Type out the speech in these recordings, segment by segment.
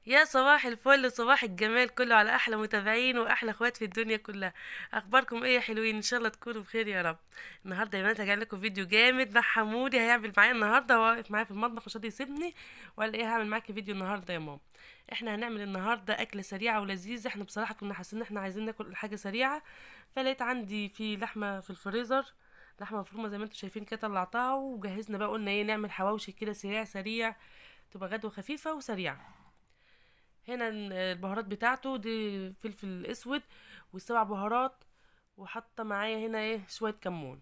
يا صباح الفل، صباح الجمال كله على احلى متابعين واحلى اخوات في الدنيا كلها. اخباركم ايه يا حلوين؟ ان شاء الله تكونوا بخير يا رب. النهارده يا بنات هجيب لكم فيديو جامد مع حمودي، هيعمل معايا النهارده، واقف معايا في المطبخ مش راضي يسيبني. ولا ايه؟ هعمل معاكي فيديو النهارده يا ماما. احنا هنعمل النهارده اكله سريعه ولذيذه. احنا بصراحه كنا حاسين ان احنا عايزين ناكل حاجه سريعه، فلقيت عندي في لحمه في الفريزر، لحمه مفرومه زي ما انتم شايفين كده، طلعتها وجهزنا بقى. قلنا ايه؟ نعمل حواوشي كده سريع سريع، تبقى غدوه خفيفه وسريعه. هنا البهارات بتاعته دي فلفل اسود والسبع بهارات، وحاطه معايا هنا ايه شويه كمون.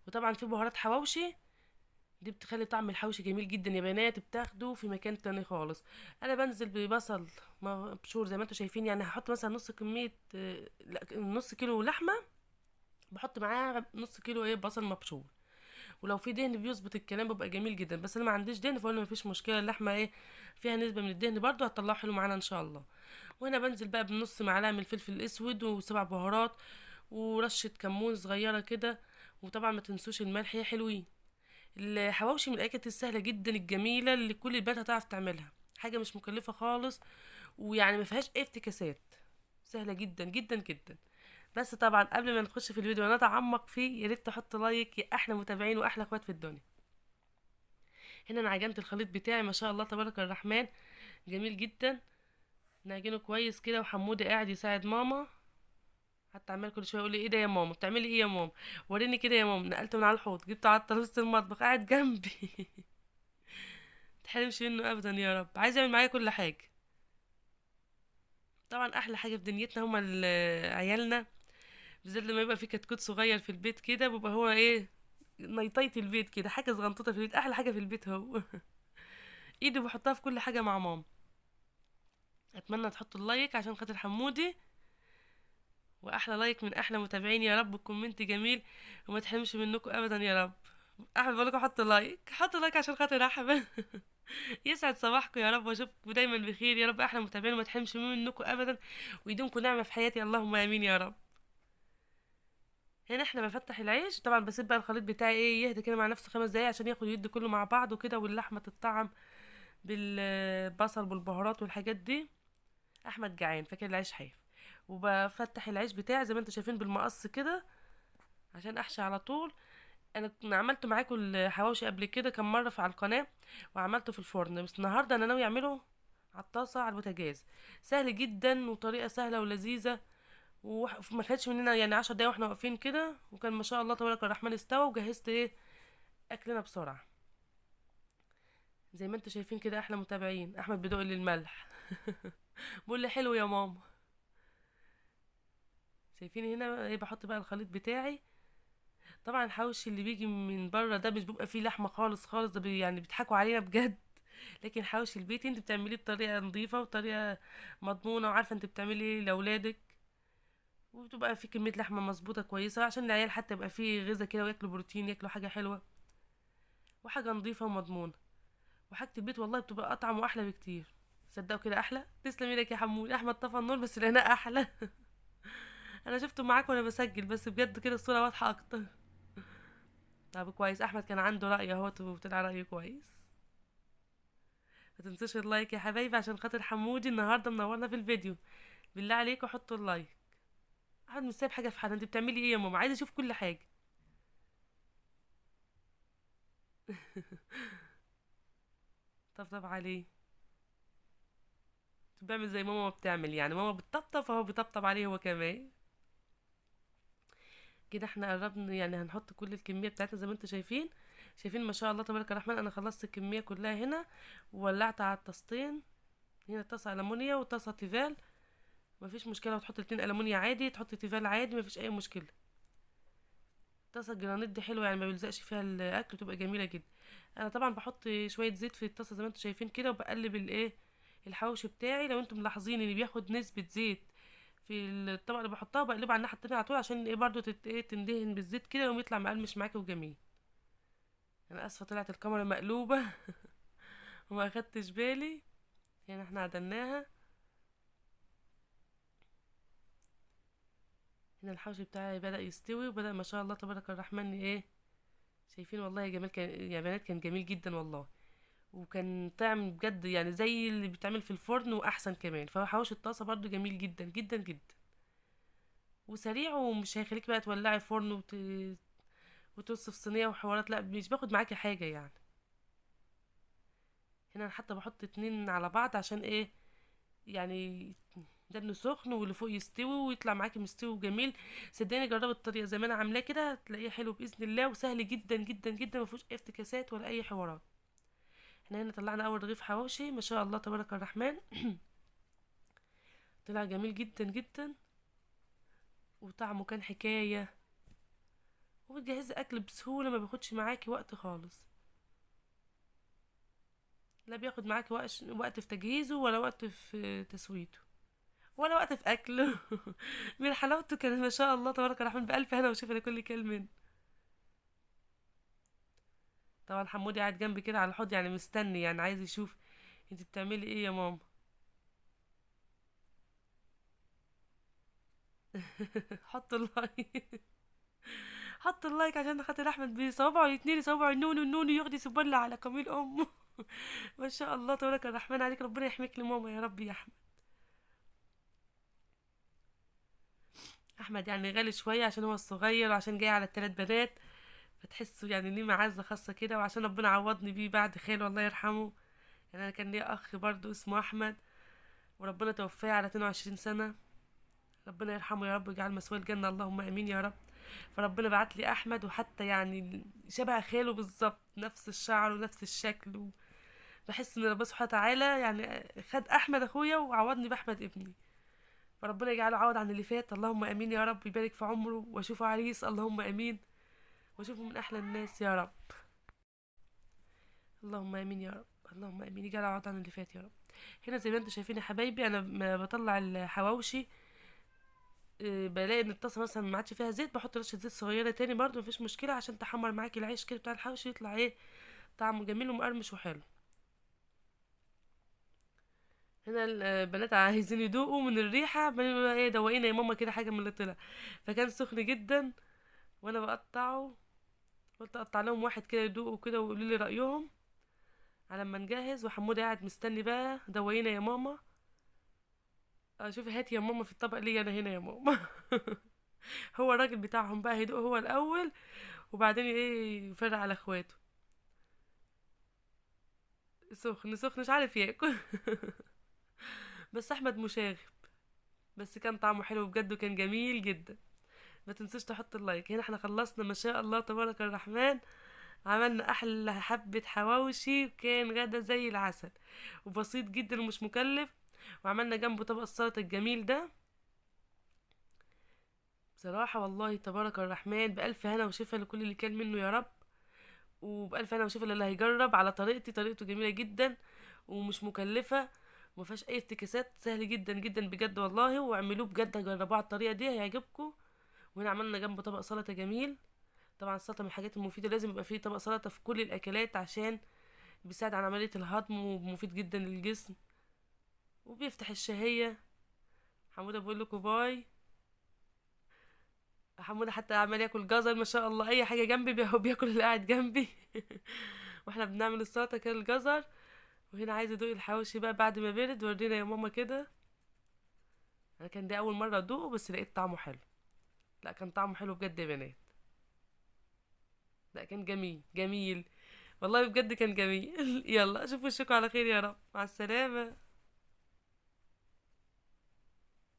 وطبعا في بهارات حواوشي، دي بتخلي طعم الحوشي جميل جدا يا بنات، بتاخده في مكان تاني خالص. انا بنزل ببصل مبشور زي ما انتم شايفين، يعني هحط مثلا نص كميه لا، نص كيلو لحمه، بحط معاها نص كيلو ايه بصل مبشور. ولو في دهن بيظبط الكلام بيبقى جميل جدا، بس انا ما عنديش دهن فقلنا مفيش مشكله، اللحمه ايه فيها نسبه من الدهن برضو هتطلعه حلو معانا ان شاء الله. وهنا بنزل بقى بنص معلقه من الفلفل الاسود وسبع بهارات ورشه كمون صغيره كده. وطبعا ما تنسوش الملح يا حلوين. الحواوشي من الاكلات السهله جدا الجميله اللي كل البنات هتعرف تعملها، حاجه مش مكلفه خالص، ويعني ما فيهاش اي افتكاسات، سهله جدا جدا جدا. بس طبعا قبل ما نخش في الفيديو ونتعمق فيه، يا ريت تحط لايك يا احلى متابعين واحلى اخوات في الدنيا. هنا انا عجنت الخليط بتاعي ما شاء الله تبارك الرحمن، جميل جدا. نعجنه كويس كده، وحمودي قاعد يساعد ماما، حتى عمال كل شويه يقول لي ايه ده يا ماما، بتعملي ايه يا ماما؟ وريني كده يا ماما. نقلته من على الحوض جبته على ترابيزه المطبخ قاعد جنبي. متحرمش منه ابدا يا رب، عايز يعمل معايا كل حاجه. طبعا احلى حاجه في دنيتنا هما عيالنا، بالذات لما يبقى في كتكوت صغير في البيت كده، بيبقى هو ايه نيطية البيت كده، حاجه صغنطوطه في البيت، احلى حاجه في البيت هو. ايدي بحطها في كل حاجه مع ماما. اتمنى تحطوا اللايك عشان خاطر حمودي، واحلى لايك من احلى متابعين يا رب، كومنت جميل وما تحرمش منكم ابدا يا رب. احمد بقول لكم حطوا لايك، حطوا لايك عشان خاطر احمد. يسعد صباحكم يا رب، واشوفكم دايما بخير يا رب، احلى متابعين وما تحرمش منكم ابدا، ويدومكم نعمه في حياتي، اللهم امين يا رب. هنا احنا بفتح العيش، طبعا بسيب بقى الخليط بتاعي ايه يهدى كده مع نفسه 5 دقايق عشان ياخد يدي كله مع بعضه كده، واللحمه تتطعم بالبصل والبهارات والحاجات دي. احمد جعان فاكر العيش حاف. وبفتح العيش بتاعي زي ما انتم شايفين بالمقص كده عشان احشي على طول. انا كنت عملت معاكم الحواوشي قبل كده كم مره على القناه، وعملته في الفرن، بس النهارده انا ناوي اعمله على الطاسه على البوتاجاز. سهل جدا وطريقه سهله ولذيذه، وما خدش مننا يعني 10 دقايق واحنا واقفين كده، وكان ما شاء الله تبارك الرحمن استوى، وجهزت ايه اكلنا بسرعه. زي ما انتم شايفين كده احلى متابعين. احمد بيدوق لي الملح. بقول لي حلو يا ماما. شايفين هنا ايه بحط بقى الخليط بتاعي. طبعا الحوشي اللي بيجي من بره ده مش بيبقى فيه لحمه خالص خالص، ده يعني بيضحكوا علينا بجد. لكن حوشي البيت انت بتعمليه بطريقه نظيفه وطريقه مضمونه، وعارفه انت بتعملي ايه لاولادك، وبتبقى في كميه لحمه مظبوطه كويسه عشان العيال حتى يبقى فيه غذاء كده، وياكلوا بروتين، ياكلوا حاجه حلوه وحاجه نظيفه ومضمونه. وحاجه البيت والله بتبقى اطعم واحلى بكتير. صدقوا كده احلى. تسلم ايدك يا حمود. احمد طفى النور بس لقيناه احلى. انا شفته معاك وانا بسجل، بس بجد كده الصوره واضحه اكتر. طب كويس، احمد كان عنده راي اهوت وطلع رايه كويس. ما تنسوش اللايك يا حبايبي عشان خاطر حمودي النهارده منورنا في الفيديو. بالله عليكم حطوا اللايك. احمد مش سايب حاجه في حالها. انت بتعملي ايه يا ماما؟ عايزه اشوف كل حاجه. طبطب عليه. بيعمل زي ماما ما بتعمل، يعني ماما بتطبطب فهو بيطبطب عليه هو كمان. كده احنا قربنا، يعني هنحط كل الكميه بتاعتنا زي ما انتم شايفين. شايفين ما شاء الله تبارك الرحمن، انا خلصت الكميه كلها هنا، وولعت على الطاستين. هنا طاسه المونيا وطاسه تيفال. مفيش مشكله، وتحط الاتنين المونيا عادي، تحط تيفال عادي، مفيش اي مشكله. طاسه الجرانيت دي حلوه، يعني ما بيلزقش فيها الاكل، تبقى جميله جدا. انا طبعا بحط شويه زيت في الطاسه زي ما انتم شايفين كده، وبقلب الايه الحوش بتاعي. لو انتم ملاحظين ان بياخد نسبه زيت في الطبق اللي بحطها، بقلبه على الناحيه التانية على طول عشان ايه برضو ايه تندهن بالزيت كده، ويقوم يطلع مقرمش معاكي وجميل. انا اسفه طلعت الكاميرا مقلوبه. وما اخدتش بالي. يعني احنا عدلناها. هنا الحوش بتاعي بدأ يستوي، وبدأ ما شاء الله تبارك الرحمن ايه. شايفين والله يا جمال، كان يا بنات كان جميل جدا والله. وكان طعم بجد يعني زي اللي بيتعمل في الفرن واحسن كمان. فحواوشي الطاسه برضو جميل جدا جدا جدا، وسريع ومش هيخليك بقى تولعي فرن وترصي في صينيه وحوارات، لا مش باخد معاكي حاجه يعني. هنا انا حتى بحط اتنين على بعض عشان ايه يعني، ده انه سخن واللي فوق يستوي ويطلع معاكي مستوي وجميل. صدقني جربي الطريقه زي ما انا عاملاه كده هتلاقيه حلو باذن الله، وسهل جدا جدا جدا، ما فيهوش اي افتكاسات ولا اي حوارات. احنا هنا طلعنا اول رغيف حواوشي ما شاء الله تبارك الرحمن. طلع جميل جدا جدا، وطعمه كان حكايه، وبتجهزي اكل بسهوله، ما بياخدش معاكي وقت خالص. لا بياخد معاكي وقت في تجهيزه، ولا وقت في تسويته، ولا وقت في اكله. من حلاوته كان ما شاء الله تبارك الرحمن، بألف هنا وشفا لكل كلمة. طبعا حمودي قاعد جنبي كده على الحوض يعني مستني، يعني عايز يشوف انت بتعملي ايه يا ماما. حط اللايك. حط اللايك عشان خاطر احمد بصوابعه الاتنين، صوابعه النون والنون ياخد يسبل على كميل امه. ما شاء الله تبارك الرحمن عليك، ربنا يحميك لماما يا رب يا احمد. احمد يعني غالي شويه عشان هو الصغير، وعشان جاي على الثلاث بنات، فتحسه يعني ليه معزه خاصه كده، وعشان ربنا عوضني بيه بعد خاله الله يرحمه. يعني انا كان ليا اخ برضو اسمه احمد، وربنا توفاه على 22 سنه. ربنا يرحمه يا رب ويجعل مثواه الجنه، اللهم امين يا رب. فربنا بعت لي احمد، وحتى يعني شبه خاله بالظبط، نفس الشعر ونفس الشكل بحس ان ربنا سبحانه وتعالى يعني خد احمد اخويا وعوضني باحمد ابني. فربنا يجعله عوض عن اللي فات، اللهم امين يا رب، يبارك في عمره واشوفه عريس، اللهم امين، واشوفه من احلى الناس يا رب. اللهم امين يا رب، اللهم امين، يجعل عوض عن اللي فات يا رب. هنا زي ما انتم شايفين يا حبايبي، انا ما بطلع الحواوشي بلاقي ان الطاسه مثلا ما عادش فيها زيت، بحط رشه زيت صغيره تاني برضو مفيش مشكله، عشان تحمر معاكي العيش كده بتاع الحوشي، يطلع ايه طعمه جميل ومقرمش وحلو. هنا البنات عايزين يدوقوا من الريحه، عمالين يقولوا ايه دوقينا يا ماما كده حاجه من اللي طلع. فكان سخن جدا وانا بقطعه، قلت اقطع لهم واحد كده يدوقوا كده ويقولوا لي رايهم على ما نجهز. وحمودي قاعد مستني بقى دوقينا يا ماما. شوفي هاتي يا ماما في الطبق ليا انا هنا يا ماما. هو الراجل بتاعهم بقى هيدوق هو الاول، وبعدين ايه يفرق على اخواته. سخن سخن مش عارف ياكل. بس احمد مشاغب، بس كان طعمه حلو بجد وكان جميل جدا. ما تنسوش تحط اللايك. هنا احنا خلصنا ما شاء الله تبارك الرحمن، عملنا احلى حبة حواوشي، وكان غدا زي العسل وبسيط جدا ومش مكلف. وعملنا جنبه طبق السلطة الجميل ده. بصراحة والله تبارك الرحمن بألف هنا وشفا لكل اللي كان منه يا رب، وبألف هنا وشفا للي هيجرب على طريقتي. طريقته جميلة جدا ومش مكلفة، وما فيهاش اي افتكاسات، سهل جدا جدا بجد والله. واعملوه بجد، جربوه على الطريقة دي هيعجبكم. وهنا عملنا جنبه طبق سلطة جميل. طبعا السلطة من الحاجات المفيدة، لازم يبقى فيه طبق سلطة في كل الأكلات، عشان بيساعد على عملية الهضم ومفيد جدا للجسم وبيفتح الشهية. حمودة بقول لكم باي. حمودة حتى عمال ياكل جزر ما شاء الله، اي حاجة جنبي هو بياكل اللي قاعد جنبي. واحنا بنعمل السلطة كان الجزر. وهنا عايز ادوق الحواوشي بقى بعد ما برد، ورينا يا ماما كده. انا كان دي اول مرة ادوقه بس لقيت طعمه حلو. لا كان طعمه حلو بجد يا بنات. لا كان جميل جميل، والله بجد كان جميل. يلا اشوفوا وشكوا على خير يا رب، مع السلامة.